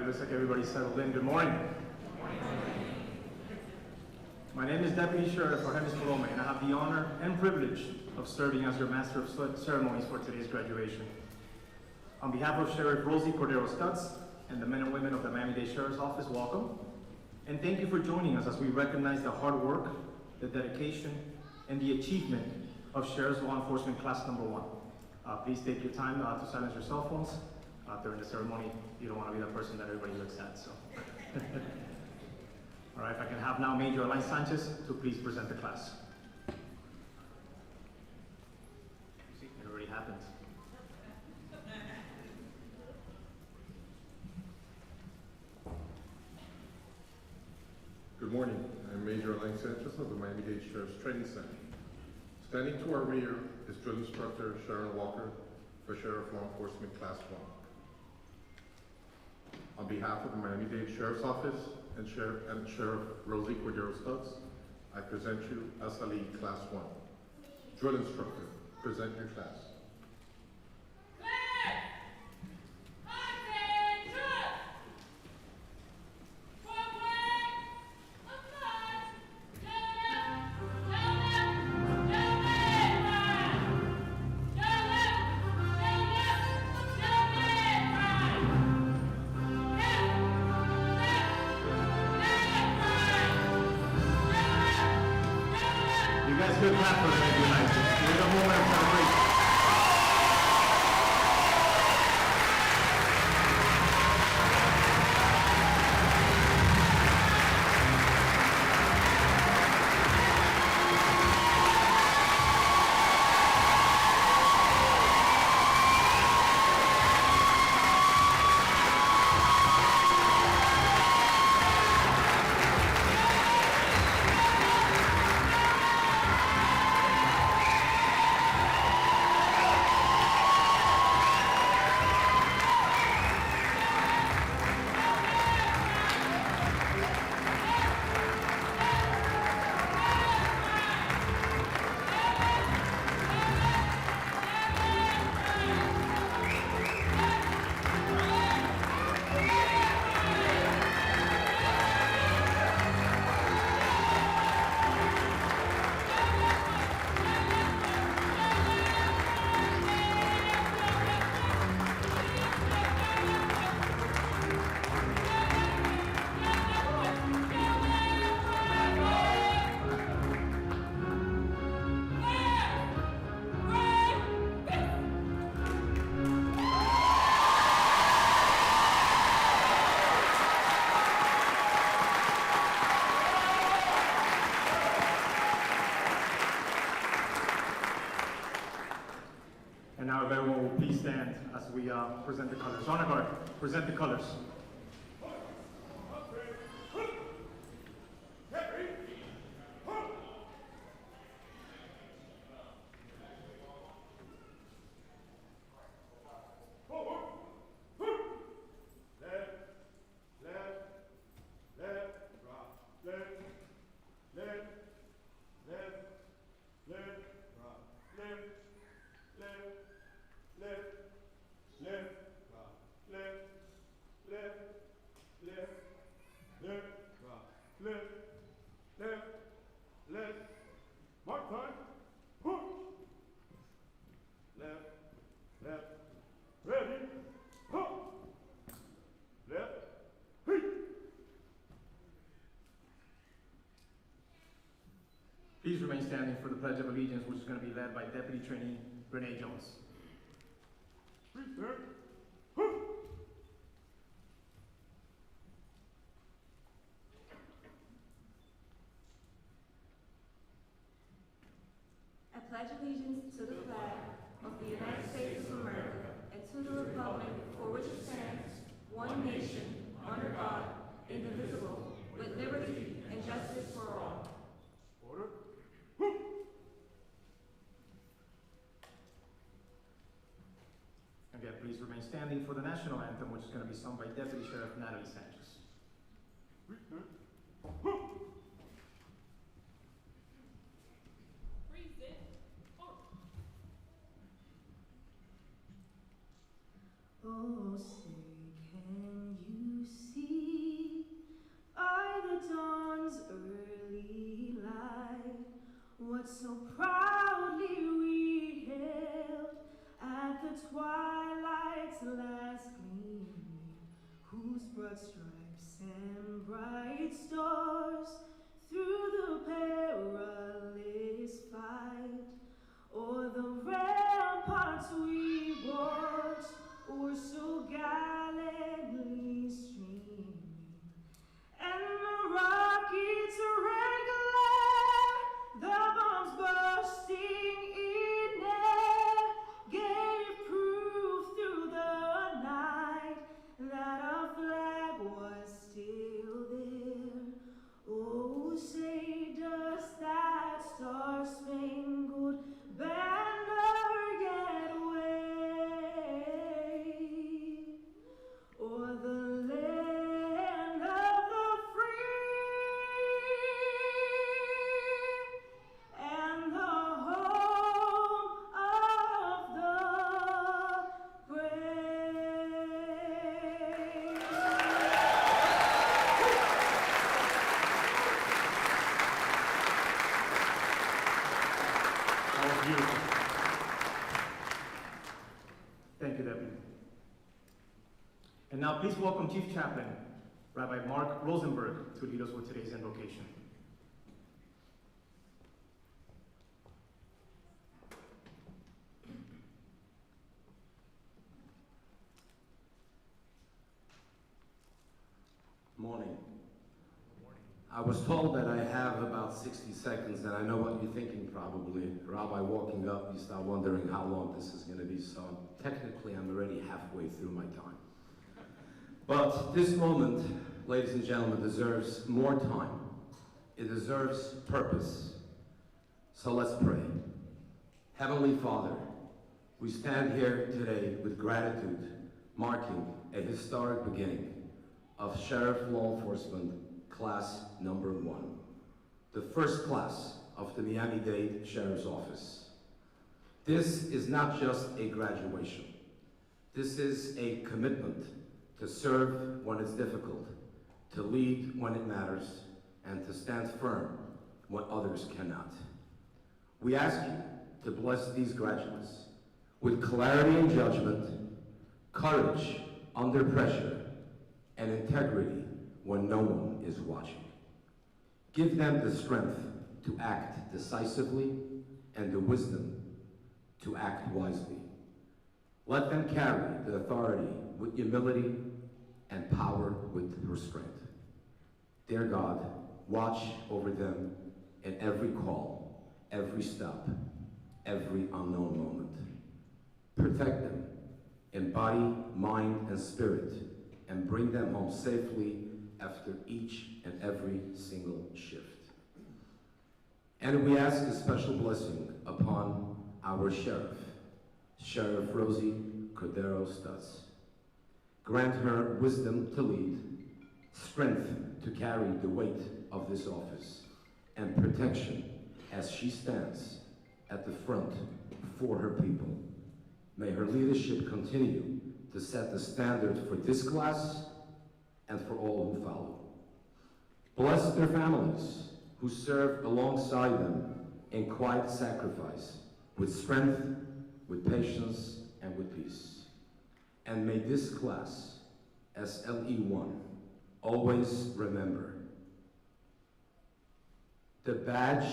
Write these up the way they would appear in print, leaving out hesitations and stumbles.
looks like everybody's settled in. Good morning. My name is Deputy Sheriff Jorge Palome, and I have the honor and privilege of serving as your Master of Ceremonies for today's graduation. On behalf of Sheriff Rosie Cordero Stutz and the men and women of the Miami-Dade Sheriff's Office, welcome. And thank you for joining us as we recognize the hard work, the dedication, and the achievement of Sheriff's Law Enforcement Class Number 1. Please take your time to silence your cell phones. During the ceremony, you don't want to be the person that everybody looks at, so. All right, if I can have now Major Alain Sanchez to please present the class. See, it already happened. Good morning. I'm Major Alain Sanchez of the Miami-Dade Sheriff's Training Center. Standing to our rear is Drill Instructor Sharon Walker for Sheriff Law Enforcement Class 1. On behalf of the Miami-Dade Sheriff's Office and Sheriff Rosie Cordero Stutz, I present you as Ali Class 1. Drill Instructor, present your class. Good clap for them if you like. It's a moment of celebration. And now if everyone will please stand as we present the colors. Honor Guard, present the colors. Mark time. Left, left, ready, left, Please remain standing for the Pledge of Allegiance, which is going to be led by Deputy Trainee Renee Jones. Return. I pledge allegiance to the flag of the United States of America and to the republic for which it stands, one nation, under God, indivisible, with liberty and justice for all. Order. Again, please remain standing for the national anthem, which is going to be sung by Deputy Sheriff Natalie Sanchez. Return. Oh, say, can you see? was beautiful. Thank you, Deputy. And now please welcome Chief Chaplain, Rabbi Mark Rosenberg, to lead us with today's invocation. Morning. I was told that I have about 60 seconds, and I know what you're thinking probably. Rabbi, walking up, you start wondering how long this is going to be, so technically I'm already halfway through my time. But this moment, ladies and gentlemen, deserves more time. It deserves purpose. So let's pray. Heavenly Father, we stand here today with gratitude, marking a historic beginning of Sheriff Law Enforcement Class Number 1, the first class of the Miami-Dade Sheriff's Office. This is not just a graduation. This is a commitment to serve when it's difficult, to lead when it matters, and to stand firm when others cannot. We ask you to bless these graduates with clarity in judgment, courage under pressure, and integrity when no one is watching. Give them the strength to act decisively and the wisdom to act wisely. Let them carry the authority with humility and power with restraint. Dear God, watch over them in every call, every stop, every unknown moment. Protect them in body, mind, and spirit, and bring them home safely after each and every single shift. And we ask a special blessing upon our sheriff, Sheriff Rosie Cordero Stutz. Grant her wisdom to lead, strength to carry the weight of this office, and protection as she stands at the front for her people. May her leadership continue to set the standard for this class and for all who follow. Bless their families who serve alongside them in quiet sacrifice, with strength, with patience, and with peace. And may this class, SLE1, always remember, the badge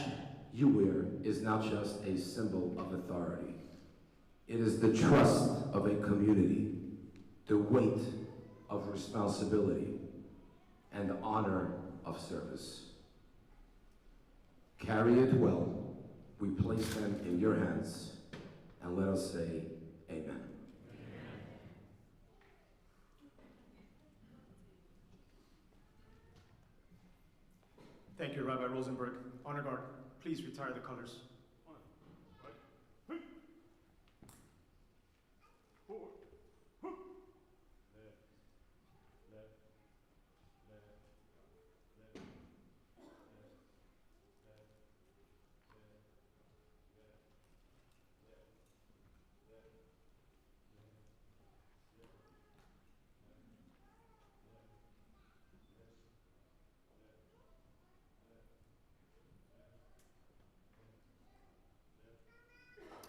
you wear is not just a symbol of authority. It is the trust of a community, the weight of responsibility, and the honor of service. Carry it well. We place them in your hands, and let us say amen. Thank you, Rabbi Rosenberg. Honor Guard, please retire the colors. Forward. Left, left, left, left, left, left, left,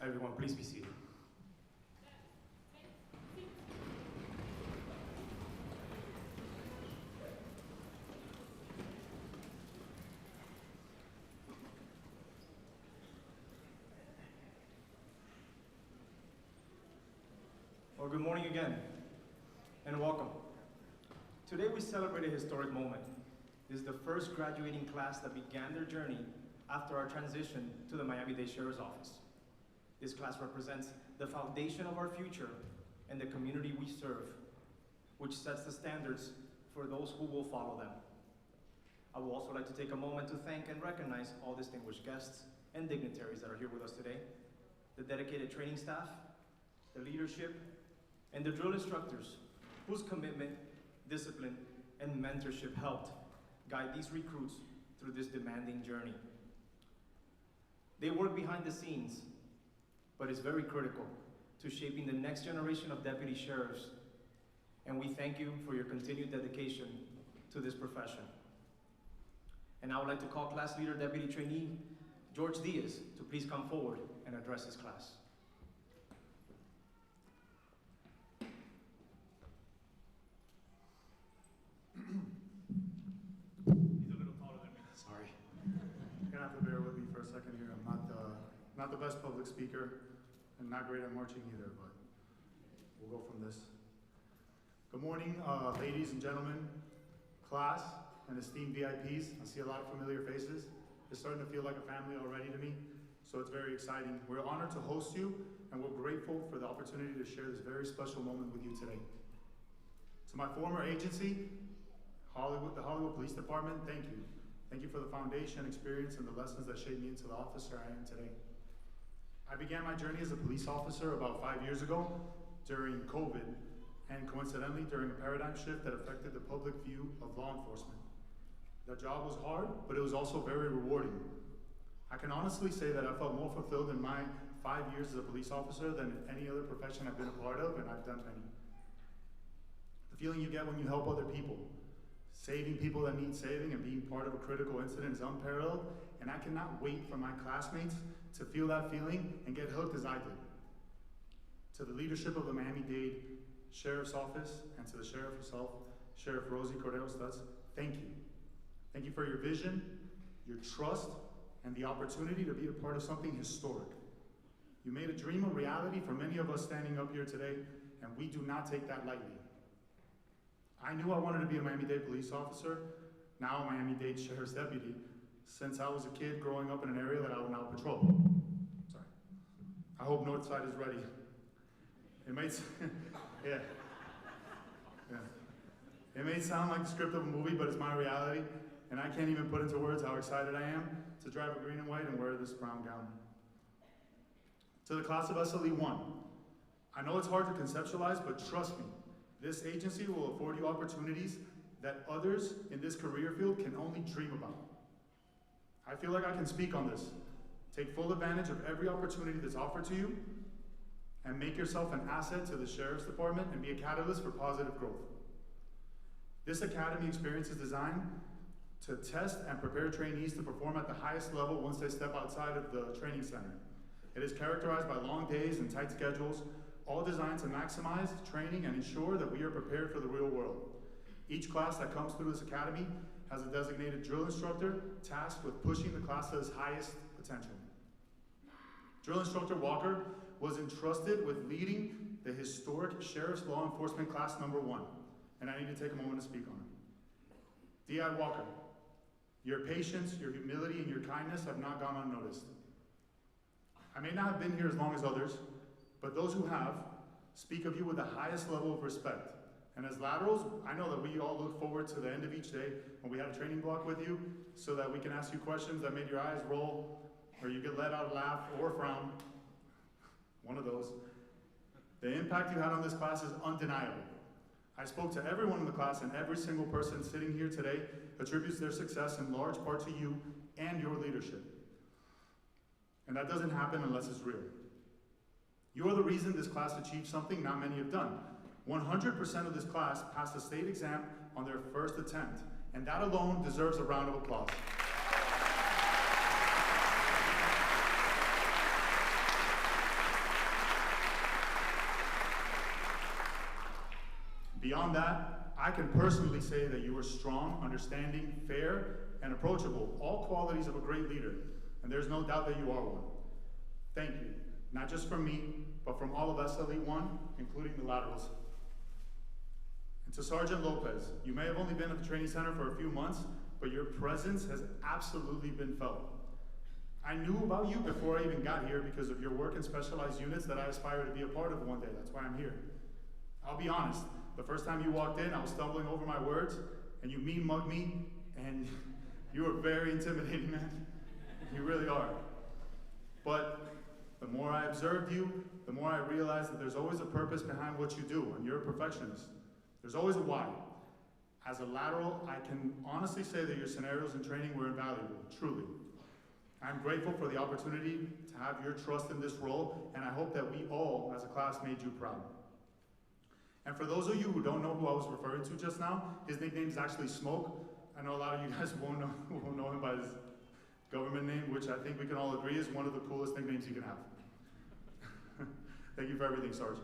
Everyone, please be seated. Well, good morning again, and welcome. Today we celebrate a historic moment. This is the first graduating class that began their journey after our transition to the Miami-Dade Sheriff's Office. This class represents the foundation of our future and the community we serve, which sets the standards for those who will follow them. I would also like to take a moment to thank and recognize all distinguished guests and dignitaries that are here with us today, the dedicated training staff, the leadership, and the drill instructors whose commitment, discipline, and mentorship helped guide these recruits through this demanding journey. They work behind the scenes, but it's very critical to shaping the next generation of deputy sheriffs, and we thank you for your continued dedication to this profession. And I would like to call class leader deputy trainee George Diaz to please come forward and address his class. He's a little taller than me, sorry. You're gonna have to bear with me for a second here. I'm not the best public speaker and not great at marching either, but we'll go from this. Good morning, ladies and gentlemen, class, and esteemed VIPs. I see a lot of familiar faces. It's starting to feel like a family already to me, so it's very exciting. We're honored to host you, and we're grateful for the opportunity to share this very special moment with you today. To my former agency, the Hollywood Police Department, thank you. Thank you for the foundation, experience, and the lessons that shaped me into the officer I am today. I began my journey as a police officer about 5 years ago during COVID, and coincidentally during a paradigm shift that affected the public view of law enforcement. The job was hard, but it was also very rewarding. I can honestly say that I felt more fulfilled in my 5 years as a police officer than any other profession I've been a part of, and I've done many. The feeling you get when you help other people, saving people that need saving and being part of a critical incident is unparalleled, and I cannot wait for my classmates to feel that feeling and get hooked as I did. To the leadership of the Miami-Dade Sheriff's Office and to the Sheriff herself, Sheriff Rosie Cordero-Stutz, thank you. Thank you for your vision, your trust, and the opportunity to be a part of something historic. You made a dream a reality for many of us standing up here today, and we do not take that lightly. I knew I wanted to be a Miami-Dade police officer, now a Miami-Dade Sheriff's Deputy, since I was a kid growing up in an area that I will now patrol. Sorry. I hope Northside is ready. It may, yeah. It may sound like the script of a movie, but it's my reality, and I can't even put into words how excited I am to drive a green and white and wear this brown gown. To the class of SLE 1, I know it's hard to conceptualize, but trust me, this agency will afford you opportunities that others in this career field can only dream about. I feel like I can speak on this. Take full advantage of every opportunity that's offered to you, and make yourself an asset to the Sheriff's Department and be a catalyst for positive growth. This academy experience is designed to test and prepare trainees to perform at the highest level once they step outside of the training center. It is characterized by long days and tight schedules, all designed to maximize training and ensure that we are prepared for the real world. Each class that comes through this academy has a designated drill instructor tasked with pushing the class to its highest potential. Drill Instructor Walker was entrusted with leading the historic Sheriff's Law Enforcement Class Number 1, and I need to take a moment to speak on it. D.I. Walker, your patience, your humility, and your kindness have not gone unnoticed. I may not have been here as long as others, but those who have speak of you with the highest level of respect. And as laterals, I know that we all look forward to the end of each day when we have a training block with you so that we can ask you questions that made your eyes roll, or you get let out a laugh or frown. One of those. The impact you had on this class is undeniable. I spoke to everyone in the class, and every single person sitting here today attributes their success in large part to you and your leadership. And that doesn't happen unless it's real. You are the reason this class achieved something not many have done. 100% of this class passed the state exam on their first attempt, and that alone deserves a round of applause. Beyond that, I can personally say that you are strong, understanding, fair, and approachable, all qualities of a great leader, and there's no doubt that you are one. Thank you, not just from me, but from all of SLE 1, including the laterals. And to Sergeant Lopez, you may have only been at the training center for a few months, but your presence has absolutely been felt. I knew about you before I even got here because of your work in specialized units that I aspire to be a part of one day. That's why I'm here. I'll be honest, the first time you walked in, I was stumbling over my words, and you mean mugged me, and you were very intimidating, man. You really are. But the more I observed you, the more I realized that there's always a purpose behind what you do, and you're a perfectionist. There's always a why. As a lateral, I can honestly say that your scenarios and training were invaluable, truly. I'm grateful for the opportunity to have your trust in this role, and I hope that we all, as a class, made you proud. And for those of you who don't know who I was referring to just now, his nickname is actually Smoke. I know a lot of you guys won't know him by his Government name, which I think we can all agree is one of the coolest nicknames you can have. Thank you for everything, Sarge.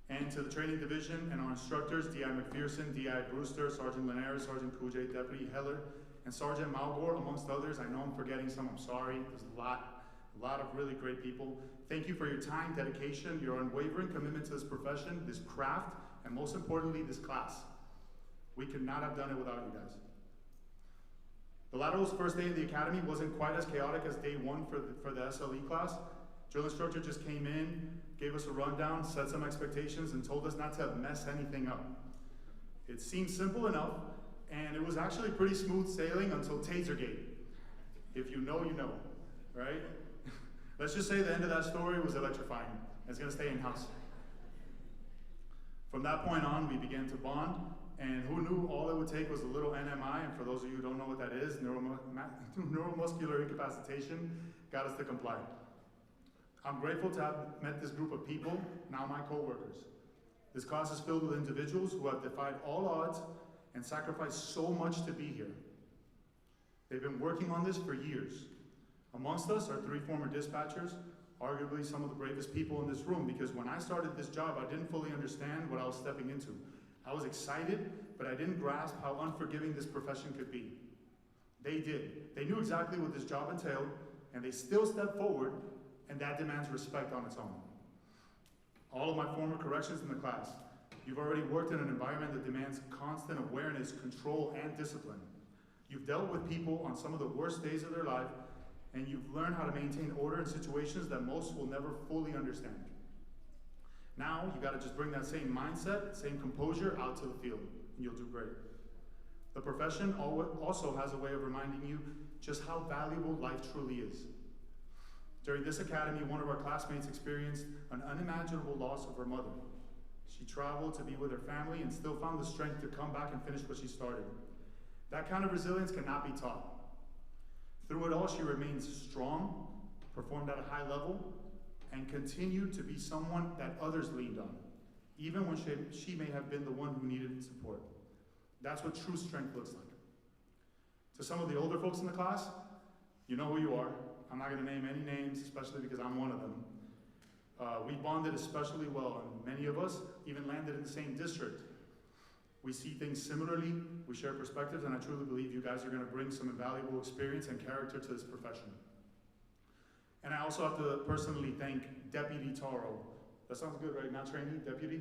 And to the training division and our instructors, D.I. McPherson, D.I. Brewster, Sergeant Linares, Sergeant Kujay, Deputy Heller, and Sergeant Malgore, amongst others. I know I'm forgetting some, I'm sorry. There's a lot of really great people. Thank you for your time, dedication, your unwavering commitment to this profession, this craft, and most importantly, this class. We could not have done it without you guys. The Lateral's first day in the academy wasn't quite as chaotic as day one for the SLE class. Drill instructor just came in, gave us a rundown, set some expectations, and told us not to mess anything up. It seemed simple enough, and it was actually pretty smooth sailing until Tasergate. If you know, you know, right? Let's just say the end of that story was electrifying. It's gonna stay in-house. From that point on, we began to bond, and who knew all it would take was a little NMI, and for those of you who don't know what that is, neuromuscular incapacitation, got us to comply. I'm grateful to have met this group of people, now my co-workers. This class is filled with individuals who have defied all odds and sacrificed so much to be here. They've been working on this for years. Amongst us are 3 former dispatchers, arguably some of the bravest people in this room, because when I started this job, I didn't fully understand what I was stepping into. I was excited, but I didn't grasp how unforgiving this profession could be. They did. They knew exactly what this job entailed, and they still stepped forward, and that demands respect on its own. All of my former corrections in the class, you've already worked in an environment that demands constant awareness, control, and discipline. You've dealt with people on some of the worst days of their life, and you've learned how to maintain order in situations that most will never fully understand. Now, you gotta just bring that same mindset, same composure out to the field, and you'll do great. The profession also has a way of reminding you just how valuable life truly is. During this academy, one of our classmates experienced an unimaginable loss of her mother. She traveled to be with her family and still found the strength to come back and finish what she started. That kind of resilience cannot be taught. Through it all, she remains strong, performed at a high level, and continued to be someone that others leaned on, even when she may have been the one who needed support. That's what true strength looks like. To some of the older folks in the class, you know who you are. I'm not gonna name any names, especially because I'm one of them. We bonded especially well, and many of us even landed in the same district. We see things similarly, we share perspectives, and I truly believe you guys are gonna bring some invaluable experience and character to this profession. And I also have to personally thank Deputy Taro. That sounds good, right? Not trainee, deputy?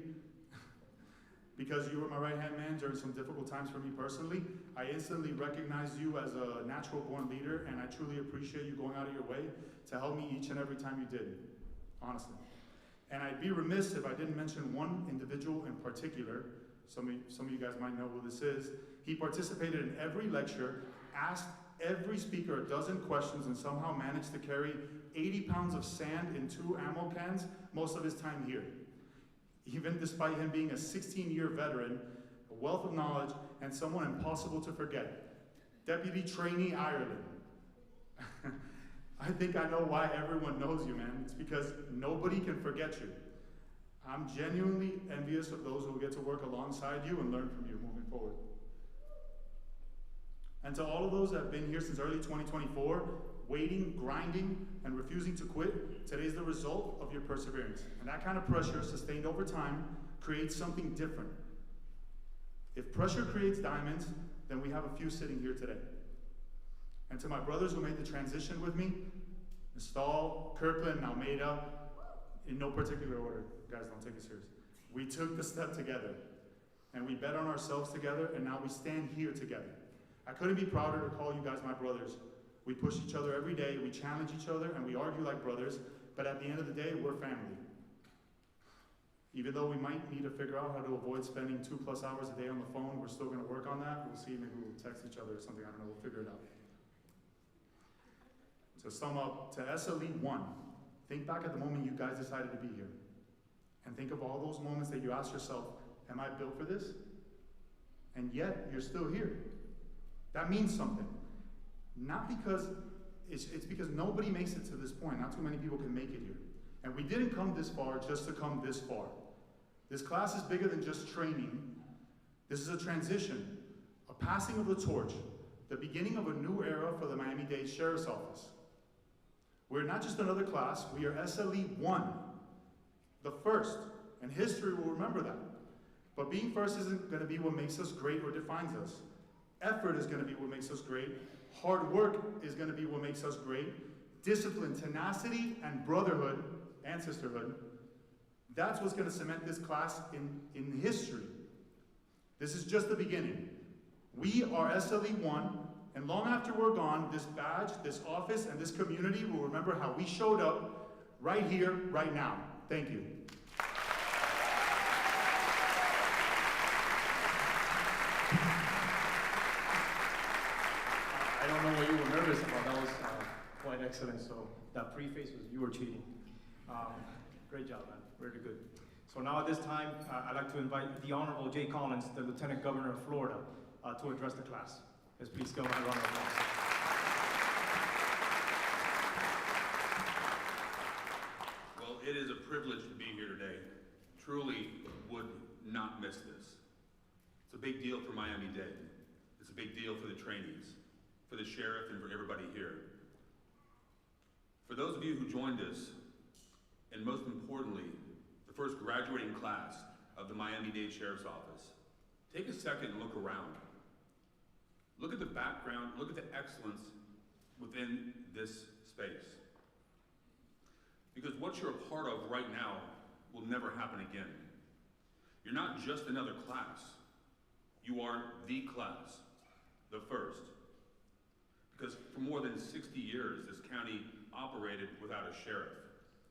Because you were my right-hand man during some difficult times for me personally. I instantly recognized you as a natural-born leader, and I truly appreciate you going out of your way to help me each and every time you did, honestly. And I'd be remiss if I didn't mention one individual in particular. Some of you guys might know who this is. He participated in every lecture, asked every speaker a dozen questions, and somehow managed to carry 80 pounds of sand in 2 ammo cans most of his time here. Even despite him being a 16-year veteran, a wealth of knowledge, and someone impossible to forget. Deputy Trainee Ireland. I think I know why everyone knows you, man. It's because nobody can forget you. I'm genuinely envious of those who will get to work alongside you and learn from you moving forward. And to all of those that have been here since early 2024, waiting, grinding, and refusing to quit, today's the result of your perseverance. And that kind of pressure, sustained over time, creates something different. If pressure creates diamonds, then we have a few sitting here today. And to my brothers who made the transition with me, Stahl, Kirkland, Almeida, in no particular order, guys, don't take it serious. We took the step together, and we bet on ourselves together, and now we stand here together. I couldn't be prouder to call you guys my brothers. We push each other every day, we challenge each other, and we argue like brothers, but at the end of the day, we're family. Even though we might need to figure out how to avoid spending 2+ hours a day on the phone, we're still gonna work on that. We'll see, maybe we'll text each other or something, I don't know, we'll figure it out. To sum up, to SLE 1, think back at the moment you guys decided to be here. And think of all those moments that you asked yourself, am I built for this? And yet, you're still here. That means something. Not because, it's because nobody makes it to this point. Not too many people can make it here. And we didn't come this far just to come this far. This class is bigger than just training. This is a transition, a passing of the torch, the beginning of a new era for the Miami-Dade Sheriff's Office. We're not just another class, we are SLE 1, the first, and history will remember that. But being first isn't going to be what makes us great or defines us. Effort is going to be what makes us great. Hard work is going to be what makes us great. Discipline, tenacity, and brotherhood and sisterhood, that's what's going to cement this class in history. This is just the beginning. We are SLE 1, and long after we're gone, this badge, this office, and this community will remember how we showed up right here, right now. Thank you. I don't know what you were nervous about. That was quite excellent. So that preface was you were cheating. Great job, man. Really good. So now at this time, I'd like to invite the Honorable Jay Collins, the Lieutenant Governor of Florida, to address the class. Let's please go and round of applause. Well, it is a privilege to be here today. Truly would not miss this. It's a big deal for Miami-Dade. It's a big deal for the trainees, for the sheriff, and for everybody here. For those of you who joined us, and most importantly, the first graduating class of the Miami-Dade Sheriff's Office, take a second and look around. Look at the background, look at the excellence within this space. Because what you're a part of right now will never happen again. You're not just another class. You are the class, the first. Because for more than 60 years, this county operated without a sheriff.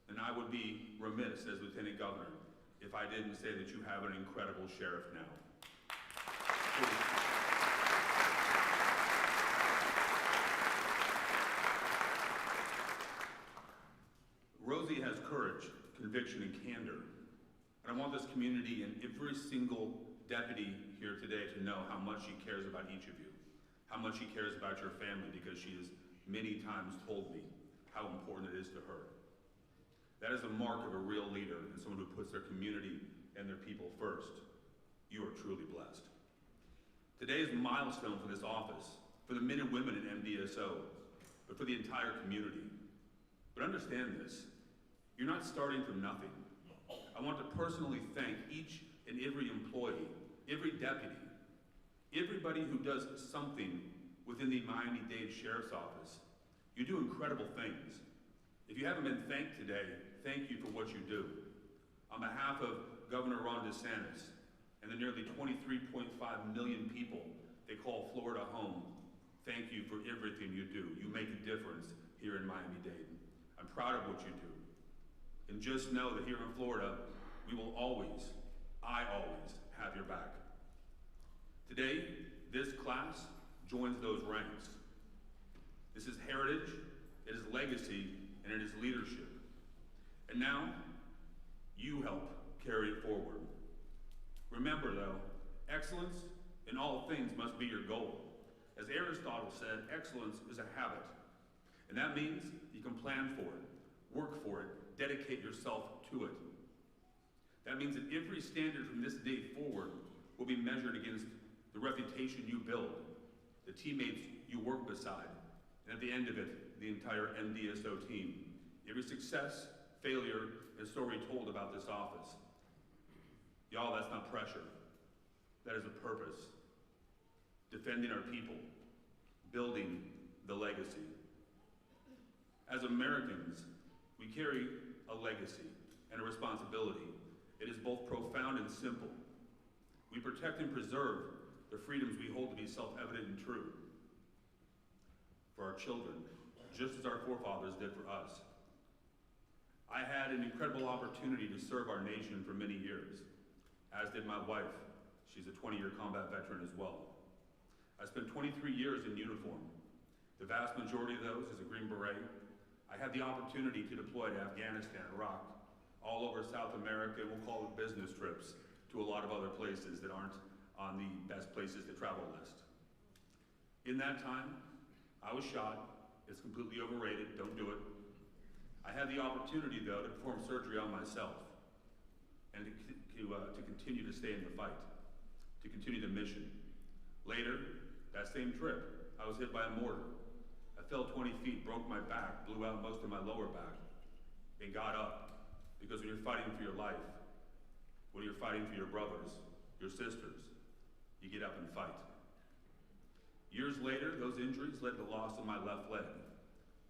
And I would be remiss as Lieutenant Governor if I didn't say that you have an incredible sheriff now. Rosie has courage, conviction, and candor. And I want this community and every single deputy here today to know how much she cares about each of you, how much she cares about your family, because she has many times told me how important it is to her. That is a mark of a real leader and someone who puts their community and their people first. You are truly blessed. Today is a milestone for this office, for the men and women in MDSO, but for the entire community. But understand this, you're not starting from nothing. I want to personally thank each and every employee, every deputy, everybody who does something within the Miami-Dade Sheriff's Office. You do incredible things. If you haven't been thanked today, thank you for what you do. On behalf of Governor Ron DeSantis and the nearly 23.5 million people they call Florida home, thank you for everything you do. You make a difference here in Miami-Dade. I'm proud of what you do. And just know that here in Florida, we will always, I always, have your back. Today, this class joins those ranks. This is heritage, it is legacy, and it is leadership. And now, you help carry it forward. Remember though, excellence in all things must be your goal. As Aristotle said, excellence is a habit. And that means you can plan for it, work for it, dedicate yourself to it. That means that every standard from this day forward will be measured against the reputation you build, the teammates you work beside, and at the end of it, the entire MDSO team. Every success, failure, and story told about this office. Y'all, that's not pressure. That is a purpose. Defending our people, building the legacy. As Americans, we carry a legacy and a responsibility. It is both profound and simple. We protect and preserve the freedoms we hold to be self-evident and true for our children, just as our forefathers did for us. I had an incredible opportunity to serve our nation for many years, as did my wife. She's a 20-year combat veteran as well. I spent 23 years in uniform. The vast majority of those as a Green Beret. I had the opportunity to deploy to Afghanistan, Iraq, all over South America, and we'll call it business trips to a lot of other places that aren't on the best places to travel list. In that time, I was shot. It's completely overrated, don't do it. I had the opportunity, though, to perform surgery on myself and to continue to stay in the fight, to continue the mission. Later, that same trip, I was hit by a mortar. I fell 20 feet, broke my back, blew out most of my lower back, and got up. Because when you're fighting for your life, when you're fighting for your brothers, your sisters, you get up and fight. Years later, those injuries led to the loss of my left leg.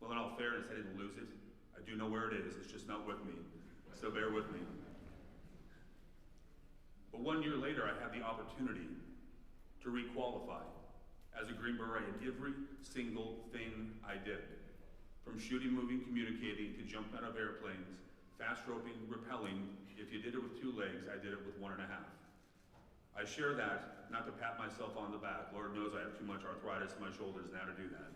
Well, in all fairness, I didn't lose it. I do know where it is, it's just not with me. So bear with me. But 1 year later, I had the opportunity to re-qualify as a Green Beret in every single thing I did. From shooting, moving, communicating, to jumping out of airplanes, fast roping, rappelling. If you did it with 2 legs, I did it with 1.5. I share that, not to pat myself on the back. Lord knows I have too much arthritis in my shoulders now to do that.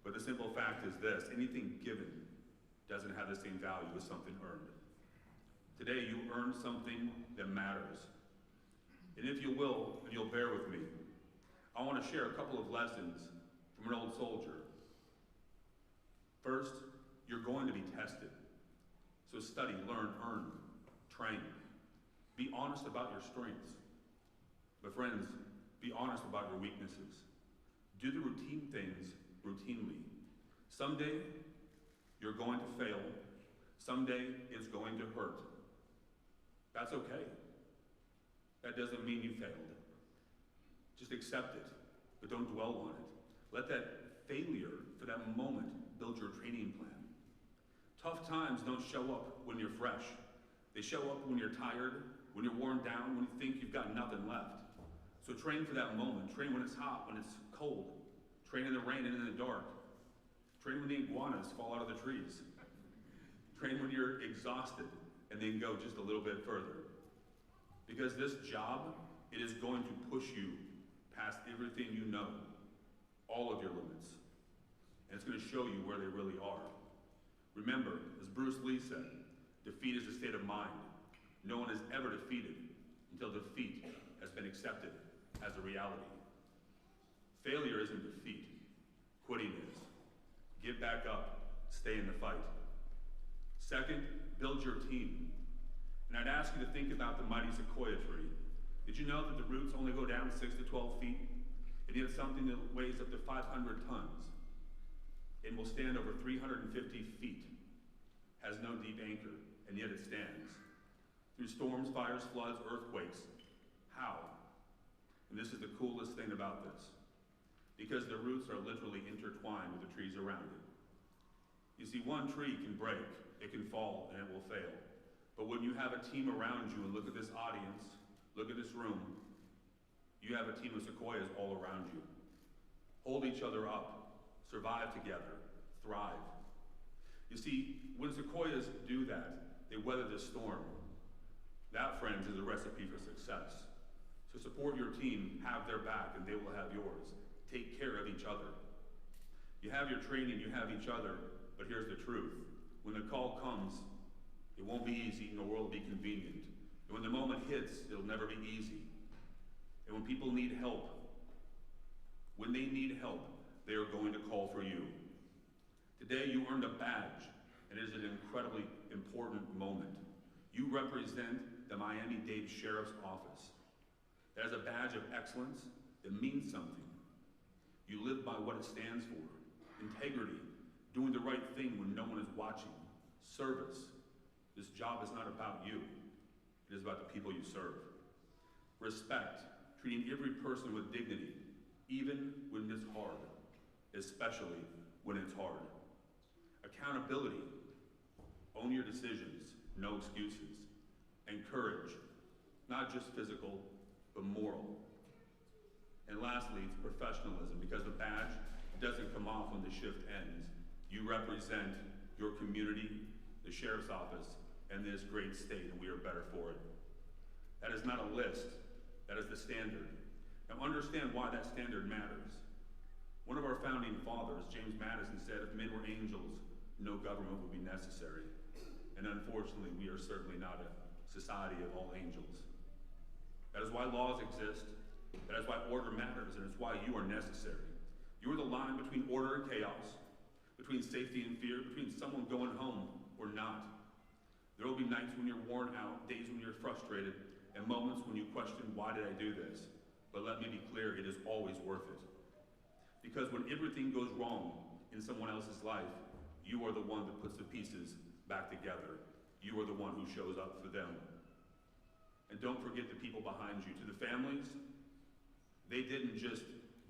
But the simple fact is this: anything given doesn't have the same value as something earned. Today, you earned something that matters. And if you will, and you'll bear with me, I want to share a couple of lessons from an old soldier. First, you're going to be tested. So study, learn, earn, train. Be honest about your strengths. But friends, be honest about your weaknesses. Do the routine things routinely. Someday, you're going to fail. Someday, it's going to hurt. That's okay. That doesn't mean you failed. Just accept it, but don't dwell on it. Let that failure for that moment build your training plan. Tough times don't show up when you're fresh. They show up when you're tired, when you're worn down, when you think you've got nothing left. So train for that moment. Train when it's hot, when it's cold. Train in the rain and in the dark. Train when the iguanas fall out of the trees. Train when you're exhausted, and then go just a little bit further. Because this job, it is going to push you past everything you know, all of your limits. And it's going to show you where they really are. Remember, as Bruce Lee said, defeat is a state of mind. No one is ever defeated until defeat has been accepted as a reality. Failure isn't defeat. Quitting is. Get back up. Stay in the fight. Second, build your team. And I'd ask you to think about the mighty sequoia tree. Did you know that the roots only go down 6 to 12 feet? And yet something that weighs up to 500 tons and will stand over 350 feet, has no deep anchor, and yet it stands. Through storms, fires, floods, earthquakes. How? And this is the coolest thing about this. Because the roots are literally intertwined with the trees around it. You see, one tree can break, it can fall, and it will fail. But when you have a team around you, and look at this audience, look at this room, you have a team of sequoias all around you. Hold each other up. Survive together, thrive. You see, when sequoias do that, they weather the storm. That, friends, is a recipe for success. So support your team, have their back, and they will have yours. Take care of each other. You have your training, you have each other, but here's the truth. When the call comes, it won't be easy, nor will it be convenient. And when the moment hits, it'll never be easy. And when people need help, when they need help, they are going to call for you. Today you earned a badge, and it is an incredibly important moment. You represent the Miami-Dade Sheriff's Office. That is a badge of excellence that means something. You live by what it stands for. Integrity, doing the right thing when no one is watching. Service. This job is not about you. It is about the people you serve. Respect, treating every person with dignity, even when it's hard. Especially when it's hard. Accountability. Own your decisions, no excuses. And courage, not just physical, but moral. And lastly, it's professionalism, because the badge doesn't come off when the shift ends. You represent your community, the sheriff's office, and this great state, and we are better for it. That is not a list, that is the standard. Now understand why that standard matters. One of our founding fathers, James Madison, said, if men were angels, no government would be necessary. And unfortunately, we are certainly not a society of all angels. That is why laws exist. That is why order matters, and it's why you are necessary. You are the line between order and chaos, between safety and fear, between someone going home or not. There will be nights when you're worn out, days when you're frustrated, and moments when you question, why did I do this? But let me be clear, it is always worth it. Because when everything goes wrong in someone else's life, you are the one that puts the pieces back together. You are the one who shows up for them. And don't forget the people behind you. To the families, they didn't just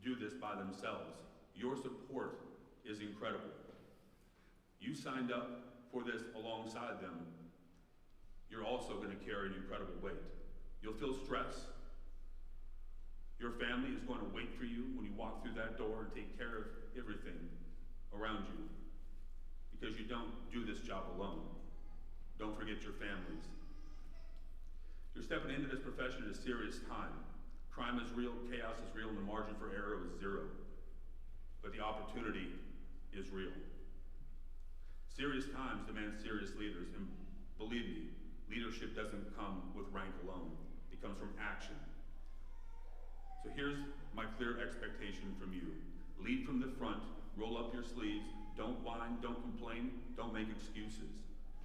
do this by themselves. Your support is incredible. You signed up for this alongside them. You're also going to carry an incredible weight. You'll feel stress. Your family is going to wait for you when you walk through that door and take care of everything around you. Because you don't do this job alone. Don't forget your families. You're stepping into this profession at a serious time. Crime is real, chaos is real, and the margin for error is zero. But the opportunity is real. Serious times demand serious leaders, and believe me, leadership doesn't come with rank alone. It comes from action. So here's my clear expectation from you. Lead from the front, roll up your sleeves, don't whine, don't complain, don't make excuses.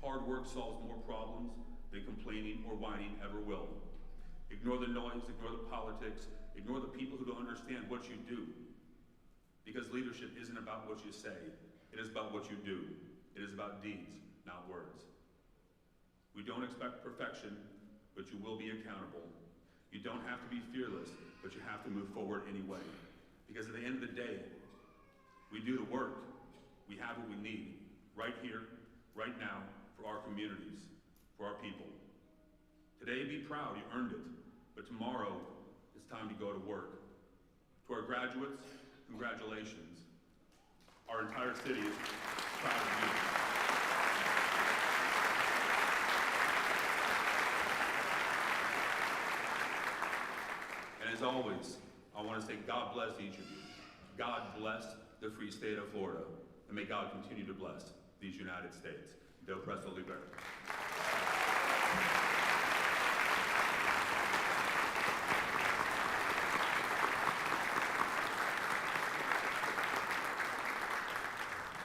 Hard work solves more problems than complaining or whining ever will. Ignore the noise, ignore the politics, ignore the people who don't understand what you do. Because leadership isn't about what you say, it is about what you do. It is about deeds, not words. We don't expect perfection, but you will be accountable. You don't have to be fearless, but you have to move forward anyway. Because at the end of the day, we do the work. We have what we need, right here, right now, for our communities, for our people. Today, be proud, you earned it. But tomorrow, it's time to go to work. To our graduates, congratulations. Our entire city is proud of you. And as always, I want to say God bless each of you. God bless the free state of Florida. And may God continue to bless these United States. Del Presto Liber.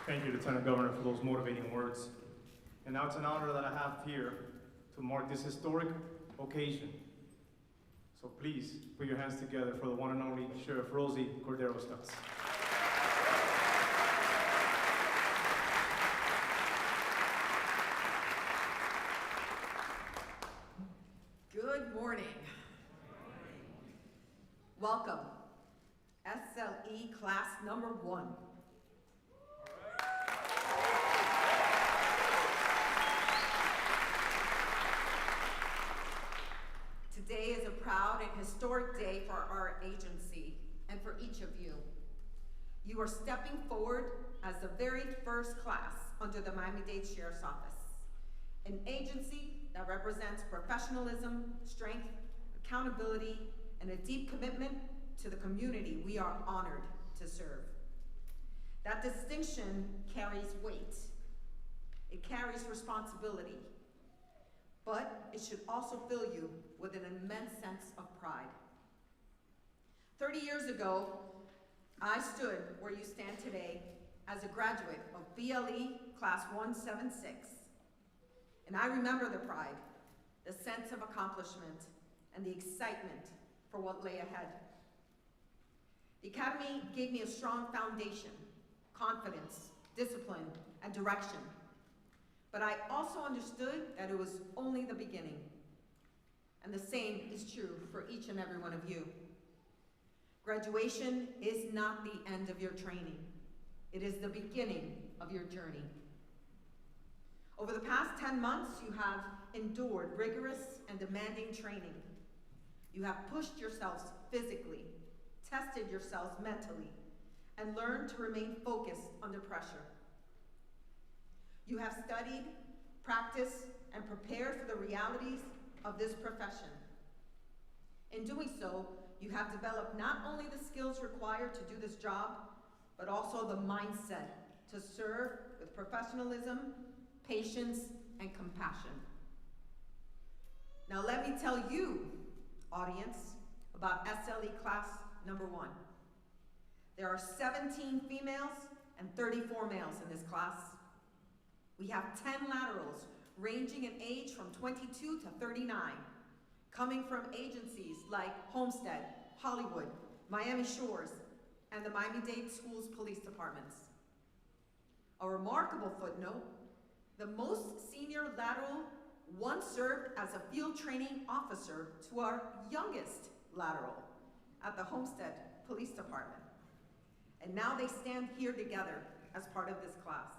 Thank you, Lieutenant Governor, for those motivating words. And now it's an honor that I have here to mark this historic occasion. So please, put your hands together for the one and only Sheriff Rosie Cordero-Stutz. Good morning. Welcome, SLE class number 1. Today is a proud and historic day for our agency and for each of you. You are stepping forward as the very first class under the Miami-Dade Sheriff's Office, an agency that represents professionalism, strength, accountability, and a deep commitment to the community we are honored to serve. That distinction carries weight. It carries responsibility. But it should also fill you with an immense sense of pride. 30 years ago, I stood where you stand today as a graduate of BLE Class 176. And I remember the pride, the sense of accomplishment, and the excitement for what lay ahead. The Academy gave me a strong foundation, confidence, discipline, and direction. But I also understood that it was only the beginning. And the same is true for each and every one of you. Graduation is not the end of your training. It is the beginning of your journey. Over the past 10 months, you have endured rigorous and demanding training. You have pushed yourselves physically, tested yourselves mentally, and learned to remain focused under pressure. You have studied, practiced, and prepared for the realities of this profession. In doing so, you have developed not only the skills required to do this job, but also the mindset to serve with professionalism, patience, and compassion. Now let me tell you, audience, about SLE class number 1. There are 17 females and 34 males in this class. We have 10 laterals ranging in age from 22 to 39, coming from agencies like Homestead, Hollywood, Miami Shores, and the Miami-Dade Schools Police Departments. A remarkable footnote, the most senior lateral once served as a field training officer to our youngest lateral at the Homestead Police Department. And now they stand here together as part of this class.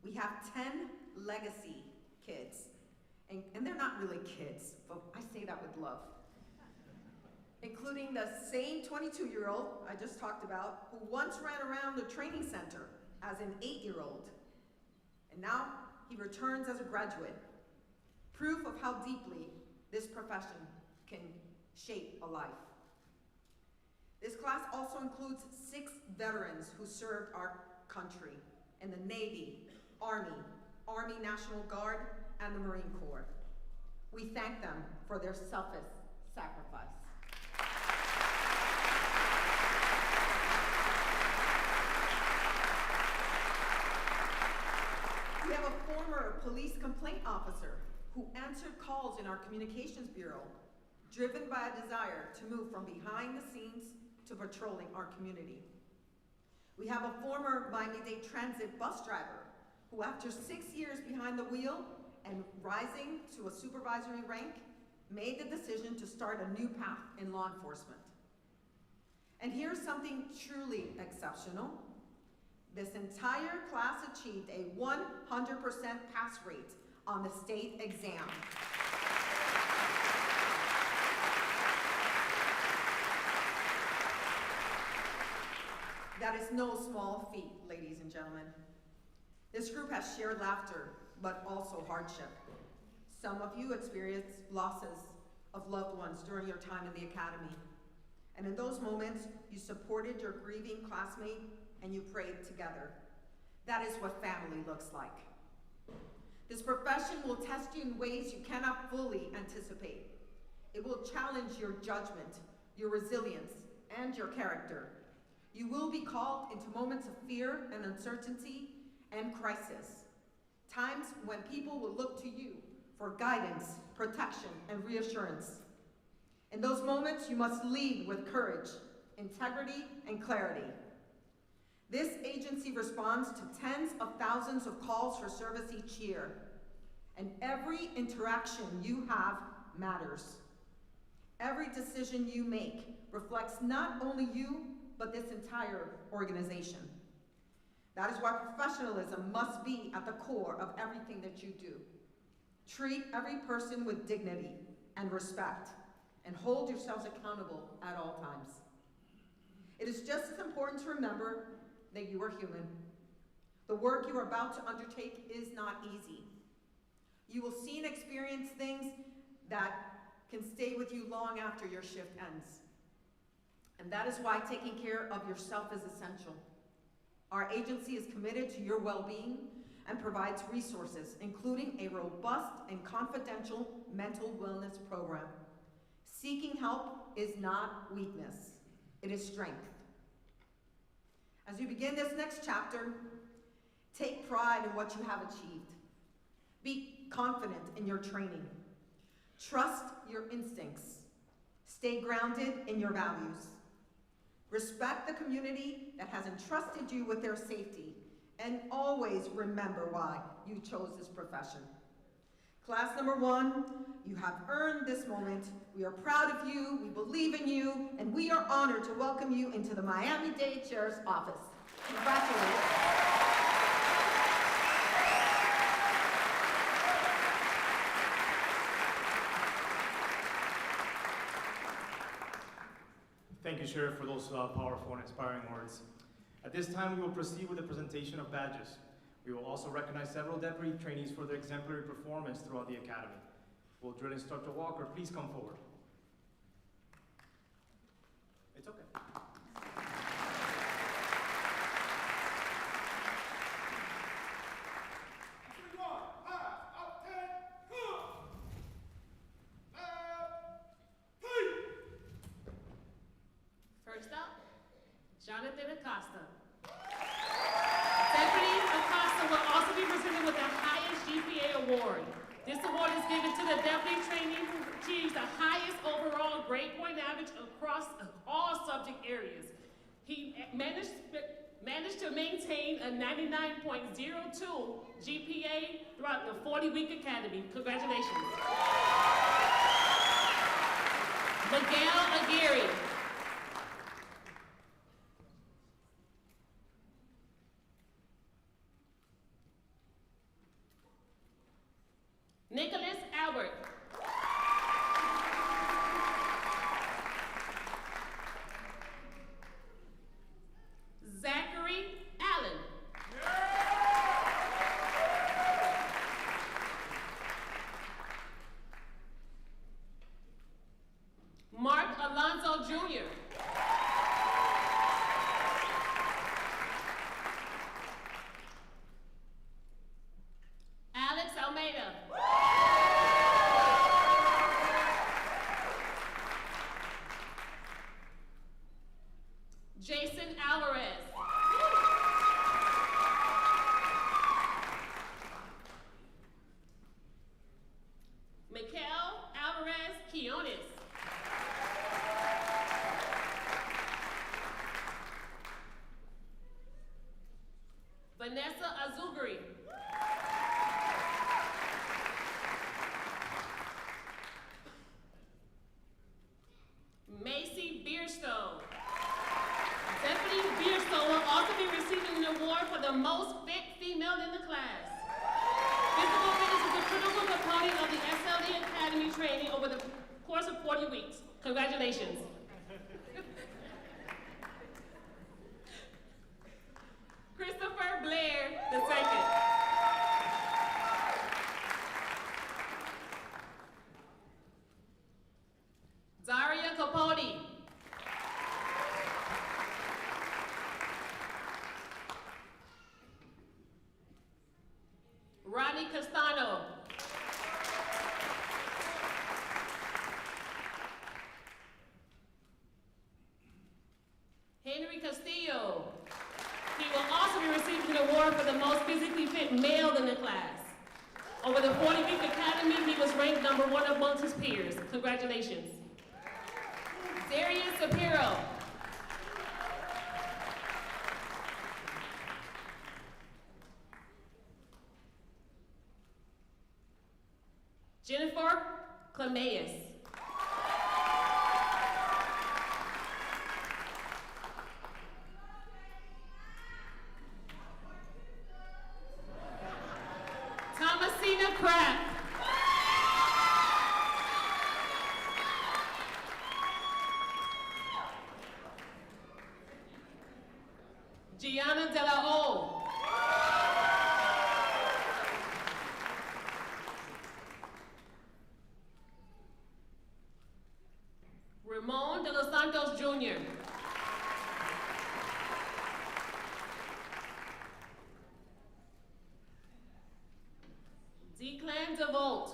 We have 10 legacy kids, and they're not really kids, but I say that with love, including the same 22-year-old I just talked about who once ran around the training center as an 8-year-old, and now he returns as a graduate, proof of how deeply this profession can shape a life. This class also includes 6 veterans who served our country in the Navy, Army, Army National Guard, and the Marine Corps. We thank them for their selfless sacrifice. We have a former police complaint officer who answered calls in our communications bureau, driven by a desire to move from behind the scenes to patrolling our community. We have a former Miami-Dade Transit bus driver who, after 6 years behind the wheel and rising to a supervisory rank, made the decision to start a new path in law enforcement. And here's something truly exceptional. This entire class achieved a 100% pass rate on the state exam. That is no small feat, ladies and gentlemen. This group has shared laughter, but also hardship. Some of you experienced losses of loved ones during your time in the academy. And in those moments, you supported your grieving classmate and you prayed together. That is what family looks like. This profession will test you in ways you cannot fully anticipate. It will challenge your judgment, your resilience, and your character. You will be called into moments of fear and uncertainty and crisis, times when people will look to you for guidance, protection, and reassurance. In those moments, you must lead with courage, integrity, and clarity. This agency responds to tens of thousands of calls for service each year, and every interaction you have matters. Every decision you make reflects not only you, but this entire organization. That is why professionalism must be at the core of everything that you do. Treat every person with dignity and respect, and hold yourselves accountable at all times. It is just as important to remember that you are human. The work you are about to undertake is not easy. You will see and experience things that can stay with you long after your shift ends. And that is why taking care of yourself is essential. Our agency is committed to your well-being and provides resources, including a robust and confidential mental wellness program. Seeking help is not weakness, it is strength. As you begin this next chapter, take pride in what you have achieved. Be confident in your training. Trust your instincts. Stay grounded in your values. Respect the community that has entrusted you with their safety, and always remember why you chose this profession. Class number 1, you have earned this moment. We are proud of you, we believe in you, and we are honored to welcome you into the Miami-Dade Sheriff's Office. Congratulations. Thank you, Sheriff, for those powerful and inspiring words. At this time, we will proceed with the presentation of badges. We will also recognize several deputy trainees for their exemplary performance throughout the academy. Will Drill Instructor Walker please come forward? It's okay. First up, Jonathan Acosta. Deputy Acosta will also be presented with the highest GPA award. This award is given to the deputy trainee who achieves the highest overall grade point average across all subject areas. He managed to maintain a 99.02 GPA throughout the 40-week academy. Congratulations. Miguel Aguirre. Nicholas Albert. Zachary Allen. Mark Alonzo Jr. Alex Almeida. Jason Alvarez. Mikel Alvarez Quiones. Vanessa Azuguri. Macy Beerstone. Deputy Beerstone will also be receiving an award for the most fit female in the class. Physical fitness is a critical component of the SLE Academy training over the course of 40 weeks. Congratulations. Christopher Blair II. Daria Capote. Ronnie Castano. Henry Castillo. He will also be receiving an award for the most physically fit male in the class. Over the 40-week academy, he was ranked #1 amongst his peers. Congratulations. Darius Shapiro. Jennifer Clameus. Thomasina Kraft. Gianna De La O. Ramon De Los Santos Jr. Declan DeVolt.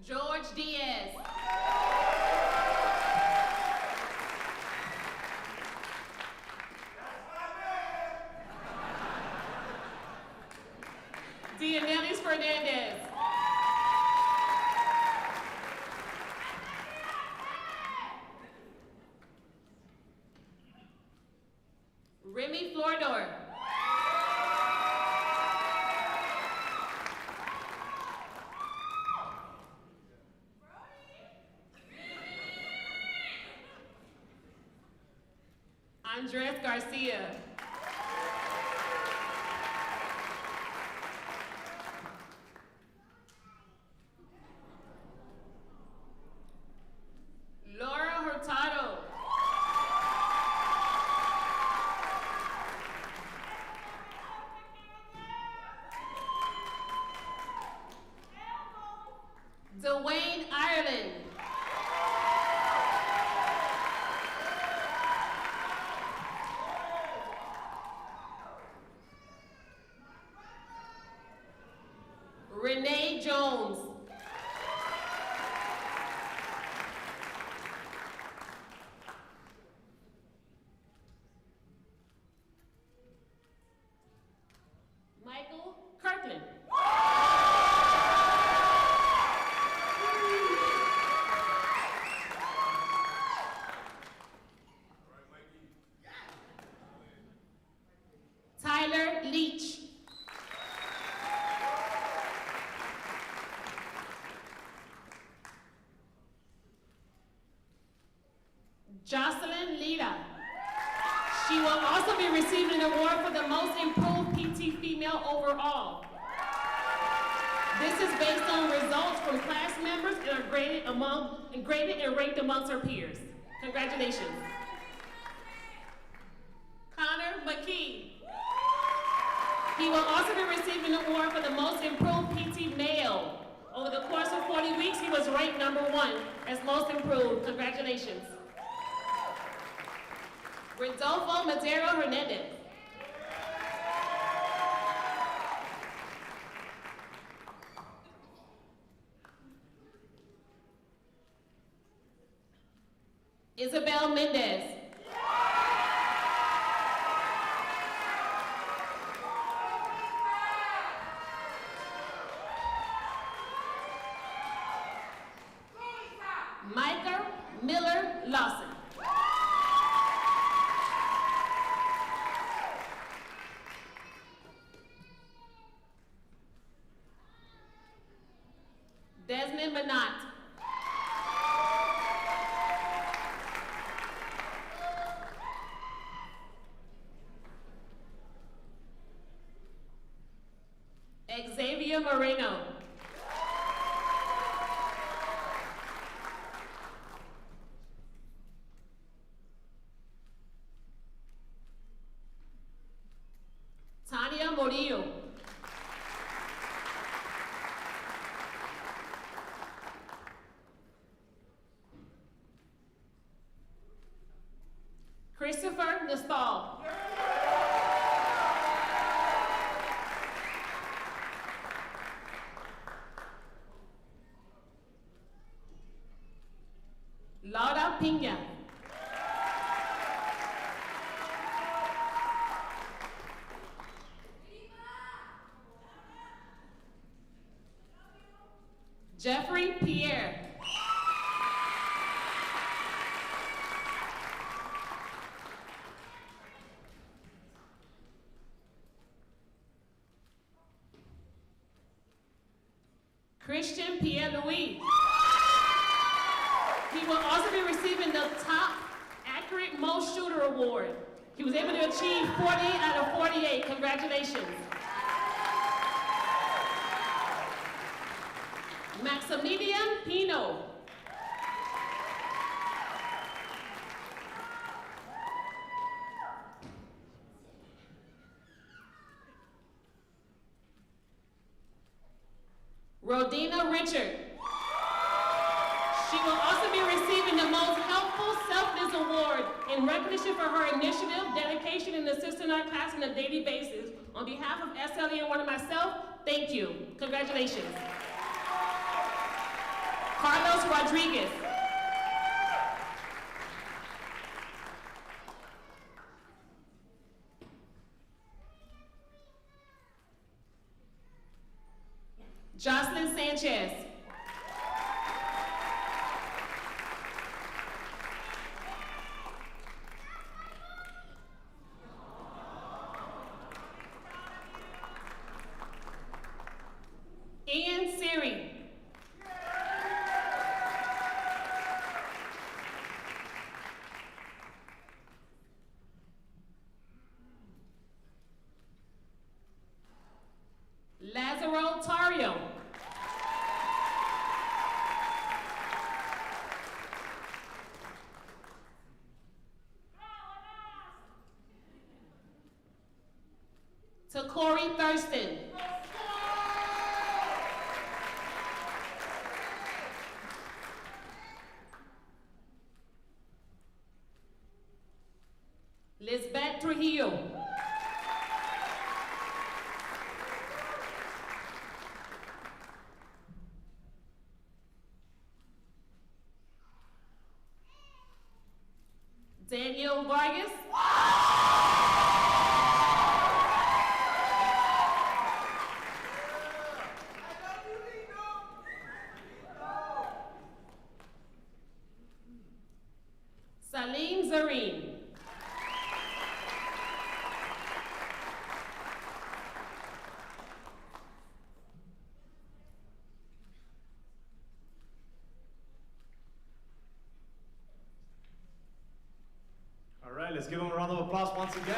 George Diaz. Dianelis Fernandez. Remy Flordor. Andres Garcia. Laura Hurtado. Dwayne Ireland. Jocelyn Lita. She will also be receiving an award for the most improved PT female overall. This is based on results from class members and are graded and ranked amongst her peers. Congratulations. Connor McKee. He will also be receiving an award for the most improved PT male. Over the course of 40 weeks, he was ranked #1 as most improved. Congratulations. Rodolfo Madero Hernandez. Isabel Mendez. Micah Miller Lawson. Desmond Manat. Xavier Moreno. Tania Morillo. Christopher Nestal. Laura Pina. Jeffrey Pierre. Christian Pierre-Louis. He will also be receiving the Top Accurate Most Shooter Award. He was able to achieve 48 out of 48. Congratulations. Maximilian Pino. Rodina Richard. She will also be receiving the Most Helpful Selfless Award in recognition for her initiative, dedication, and assisting our class on a daily basis. On behalf of SLE1 and myself, thank you. Congratulations. Carlos Rodriguez. Jocelyn Sanchez. Ian Siri. Lazaro Tario. Corey Thurston. Lisbeth Trujillo. Daniel Vargas. Salim Zareen. let's give him a round of applause once again.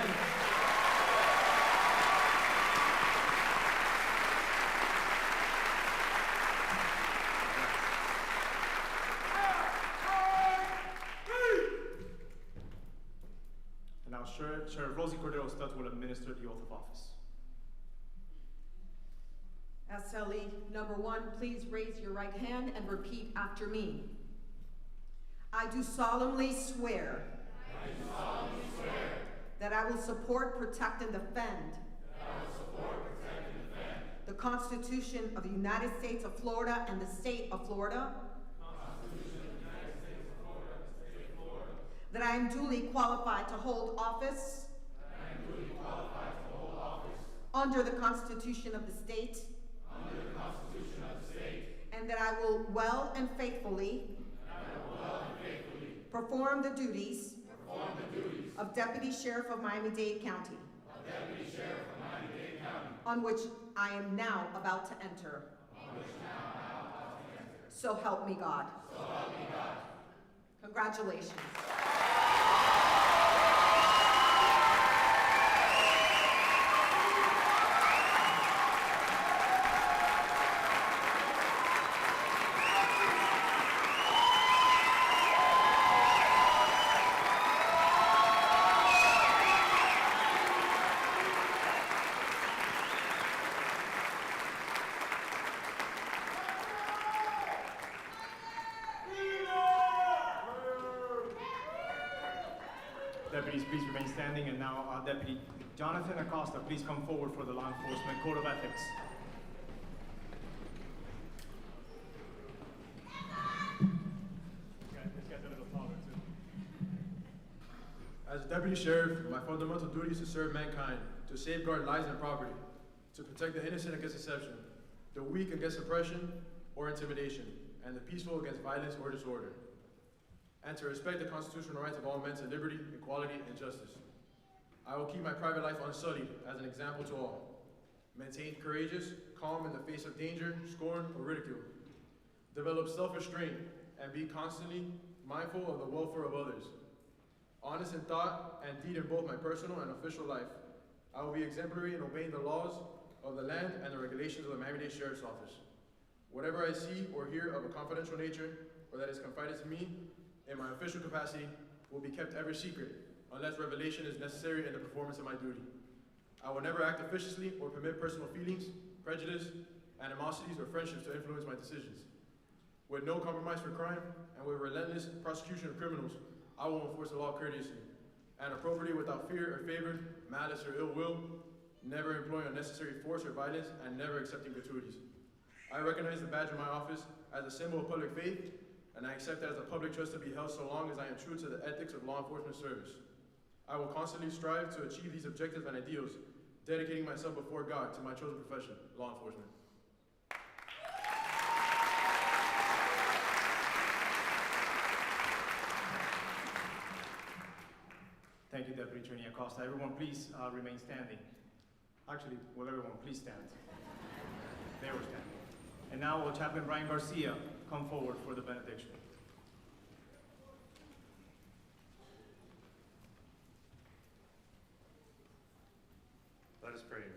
And now Sheriff Rosie Cordero Studs will administer the oath of office. SLE number 1, please raise your right hand and repeat after me. I do solemnly swear. That I will support, protect, and defend. The Constitution of the United States of Florida and the state of Florida. That I am duly qualified to hold office. Under the Constitution of the state. And that I will well and faithfully. Perform the duties. Of Deputy Sheriff of Miami-Dade County. On which I am now about to enter. So help me God. Congratulations. Deputies, please remain standing. And now, Deputy Jonathan Acosta, please come forward for the Law Enforcement Code of Ethics. This guy's a little taller, too. As a deputy sheriff, my fundamental duty is to serve mankind, to safeguard lives and property, to protect the innocent against deception, the weak against oppression or intimidation, and the peaceful against violence or disorder, and to respect the constitutional rights of all men to liberty, equality, and justice. I will keep my private life unsullied as an example to all. Maintain courageous, calm in the face of danger, scorn, or ridicule. Develop self-restraint and be constantly mindful of the welfare of others. Honest in thought and deed in both my personal and official life. I will be exemplary in obeying the laws of the land and the regulations of the Miami-Dade Sheriff's Office. Whatever I see or hear of a confidential nature or that is confided to me in my official capacity will be kept ever secret unless revelation is necessary in the performance of my duty. I will never act officiously or permit personal feelings, prejudice, animosities, or friendships to influence my decisions. With no compromise for crime and with relentless prosecution of criminals, I will enforce the law courteously and appropriately without fear or favor, malice or ill will, never employing unnecessary force or violence, and never accepting gratuities. I recognize the badge of my office as a symbol of public faith, and I accept it as a public trust to be held so long as I am true to the ethics of law enforcement service. I will constantly strive to achieve these objectives and ideals, dedicating myself before God to my chosen profession, law enforcement. Thank you, Deputy Attorney Acosta. Everyone, please remain standing. Actually, will everyone please stand? They were standing. And now will Chaplain Brian Garcia come forward for the benediction. Let us pray.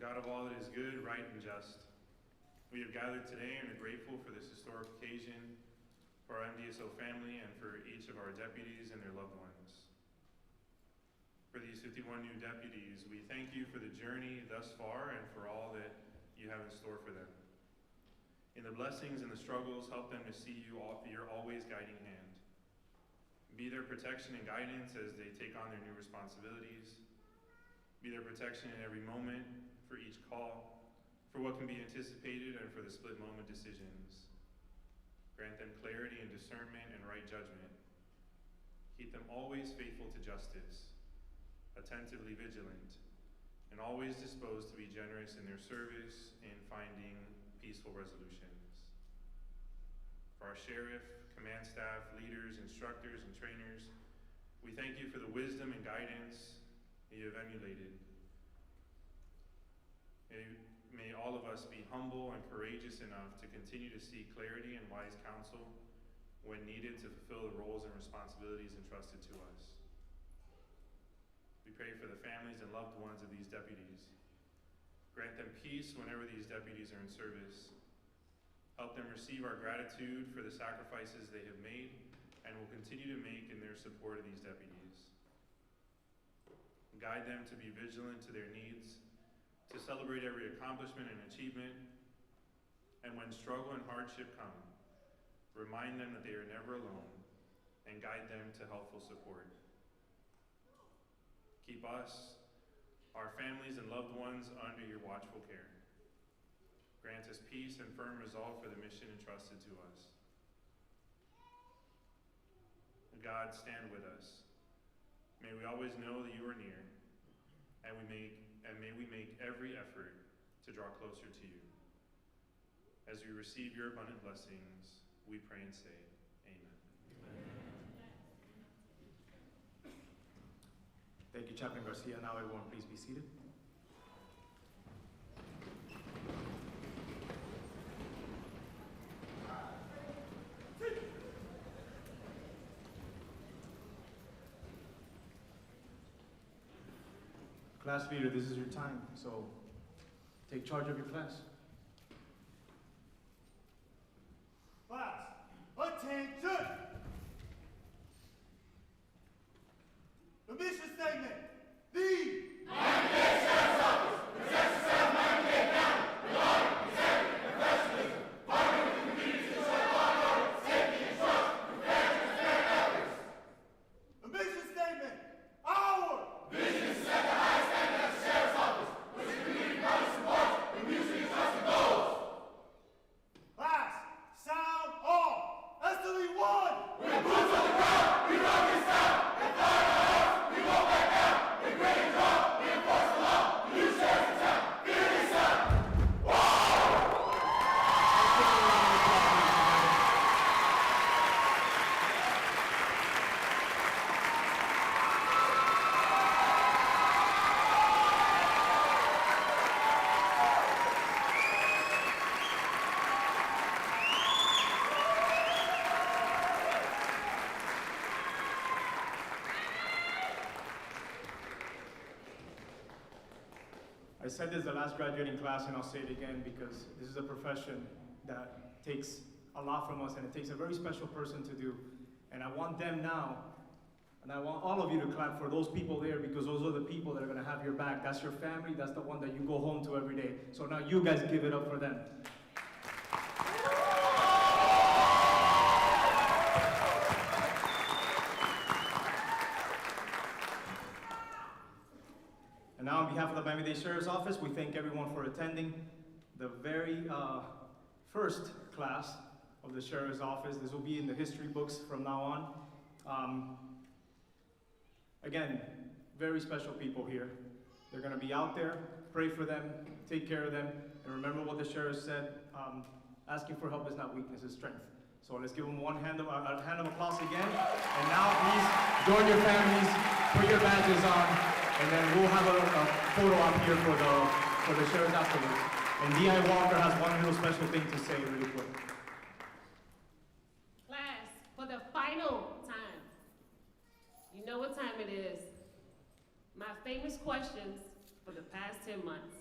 God of all that is good, right, and just, we have gathered today and are grateful for this historic occasion, for our MDSO family, and for each of our deputies and their loved ones. For these 51 new deputies, we thank you for the journey thus far and for all that you have in store for them. In the blessings and the struggles, help them to see your always guiding hand. Be their protection and guidance as they take on their new responsibilities. Be their protection in every moment, for each call, for what can be anticipated, and for the split moment decisions. Grant them clarity and discernment and right judgment. Keep them always faithful to justice, attentively vigilant, and always disposed to be generous in their service in finding peaceful resolutions. For our sheriff, command staff, leaders, instructors, and trainers, we thank you for the wisdom and guidance you have emulated. May all of us be humble and courageous enough to continue to seek clarity and wise counsel when needed to fulfill the roles and responsibilities entrusted to us. We pray for the families and loved ones of these deputies. Grant them peace whenever these deputies are in service. Help them receive our gratitude for the sacrifices they have made and will continue to make in their support of these deputies. Guide them to be vigilant to their needs, to celebrate every accomplishment and achievement, and when struggle and hardship come, remind them that they are never alone, and guide them to helpful support. Keep us, our families and loved ones under your watchful care. Grant us peace and firm resolve for the mission entrusted to us. God, stand with us. May we always know that you are near, and may we make every effort to draw closer to you. As we receive your abundant blessings, we pray and say, amen. Thank you, Chaplain Garcia. Now everyone please be seated. Class leader, this is your time, so take charge of your class. Class, attention! The mission statement. The Miami-Dade Sheriff's Office possesses of Miami-Dade County with honor, integrity, and professionalism, partnering with the community to ensure law and order, safety and trust, through fair and transparent efforts. The mission statement. Our vision is to set the highest standard at the Sheriff's Office, which the community proudly supports with mutually trusted goals. Class, sound off. SLE 1. With boots on the ground, we rock this town. And fire our hearts, we won't back down. With grit and drum, we enforce the law. The new sheriff's in town. Fear this town. I said this is the last graduating class, and I'll say it again because this is a profession that takes a lot from us, and it takes a very special person to do. And I want them now, and I want all of you to clap for those people there, because those are the people that are gonna have your back. That's your family, that's the one that you go home to every day. So now you guys give it up for them. And now on behalf of the Miami-Dade Sheriff's Office, we thank everyone for attending the very first class of the Sheriff's Office. This will be in the history books from now on. Again, very special people here. They're gonna be out there. Pray for them, take care of them, and remember what the Sheriff said, asking for help is not weakness, it's strength. So let's give them a hand of applause again. And now please join your families, put your badges on, and then we'll have a photo up here for the Sheriff afterwards. And D.I. Walker has one little special thing to say really quick. Class, for the final time, you know what time it is. My famous questions for the past 10 months.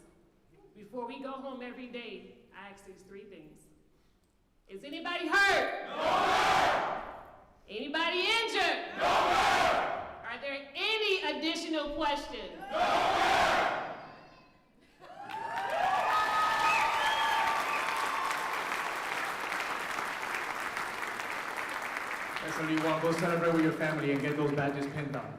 Before we go home every day, I ask these 3 things. Is anybody hurt? No hurt! Anybody injured? No hurt! Are there any additional questions? No hurt! SLE 1, go celebrate with your family and get those badges pinned on.